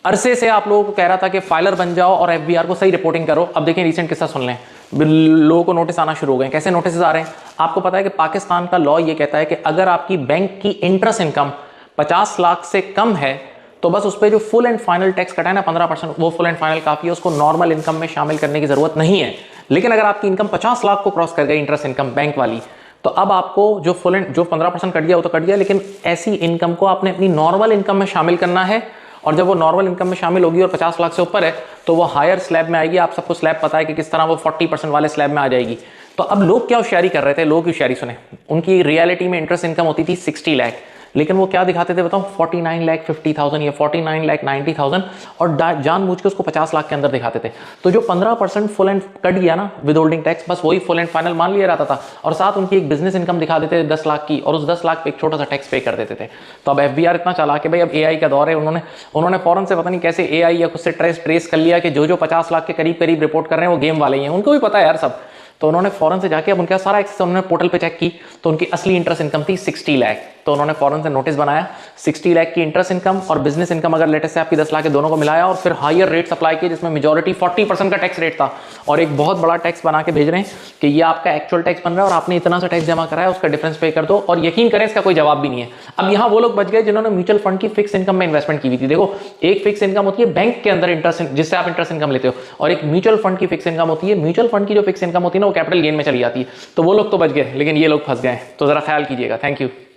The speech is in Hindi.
अरसे से आप लोगों को कह रहा था कि फाइलर बन जाओ और एफबीआर को सही रिपोर्टिंग करो। अब देखिए रिसेंट किस्सा सुन लें, लोगों को नोटिस आना शुरू हो गए। कैसे नोटिस आ रहे हैं? आपको पता है कि पाकिस्तान का लॉ ये कहता है कि अगर आपकी बैंक की इंटरेस्ट इनकम 50 लाख से कम है तो बस उस पर जो फुल एंड फाइनल टैक्स कटा है ना 15%, वो फुल एंड फाइनल काफी है, उसको नॉर्मल इनकम में शामिल करने की जरूरत नहीं है। लेकिन अगर आपकी इनकम 50 लाख को क्रॉस कर गई, इंटरेस्ट इनकम बैंक वाली, तो अब आपको जो फुल एंड जो 15% कट गया वो तो कट गया, लेकिन ऐसी इनकम को आपने अपनी नॉर्मल इनकम में शामिल करना है। और जब वो नॉर्मल इनकम में शामिल होगी और 50 लाख से ऊपर है तो वो हायर स्लैब में आएगी। आप सबको स्लैब पता है कि किस तरह वो 40% वाले स्लैब में आ जाएगी। तो अब लोग क्या होशियारी कर रहे थे, लोग की होशियारी सुने। उनकी रियलिटी में इंटरेस्ट इनकम होती थी 60 लाख, लेकिन वो क्या दिखाते थे बताऊं, 49,50,000 या 49,90,000 और जानबूझ के उसको 50 लाख के अंदर दिखाते थे। तो जो 15% फुल एंड कट गया ना विद होल्डिंग टैक्स, बस वही फुल एंड फाइनल मान लिया रहता था और साथ उनकी एक बिजनेस इनकम दिखा देते थे 10 लाख की, और उस 10 लाख पे एक छोटा सा टैक्स पे कर देते थे। तो अब एफबीआर इतना चालाक है भाई, अब एआई का दौर है। उन्होंने फौरन से पता नहीं कैसे एआई या खुद से ट्रेस कर लिया कि जो 50 लाख के करीब करीब रिपोर्ट कर रहे हैं वो गेम वाले ही हैं। उनको भी पता है यार सब। तो उन्होंने फौरन से जाके अब उनका सारा एक्सेस उन्होंने पोर्टल पे चेक की तो उनकी असली इंटरेस्ट इनकम थी 60 लाख। तो उन्होंने फौरन से नोटिस बनाया, 60 लाख की इंटरेस्ट इनकम और बिजनेस इनकम अगर लेटेस्ट से आपकी 10 लाख के दोनों को मिलाया और फिर हायर रेट्स अप्लाई किए जिसमें मेजॉरिटी 40% का टैक्स रेट था, और एक बहुत बड़ा टैक्स बना के भेज रहे हैं कि ये आपका एक्चुअल टैक्स बन रहा है और आपने इतना सा टैक्स जमा कराया, उसका डिफरेंस पे कर दो। और यकीन करें इसका कोई जवाब भी नहीं है। अब यहाँ वो लोग बच गए जिन्होंने म्यूचुअल फंड की फिक्स इनकम में इन्वेस्टमेंट की हुई थी। देखो, एक फिक्स इनकम होती है बैंक के अंदर इंटरेस्ट जिससे आप इंटरेस्ट इनकम लेते हो, और एक म्यूचुअल फंड की फिक्स इनकम होती है। म्यूचुअल फंड की जो फिक्स इनकम होती है ना वो कैपिटल गेन में चली जाती है। तो वो लोग तो बच गए, लेकिन ये लोग फंस गए। तो जरा ख्याल कीजिएगा। Thank you.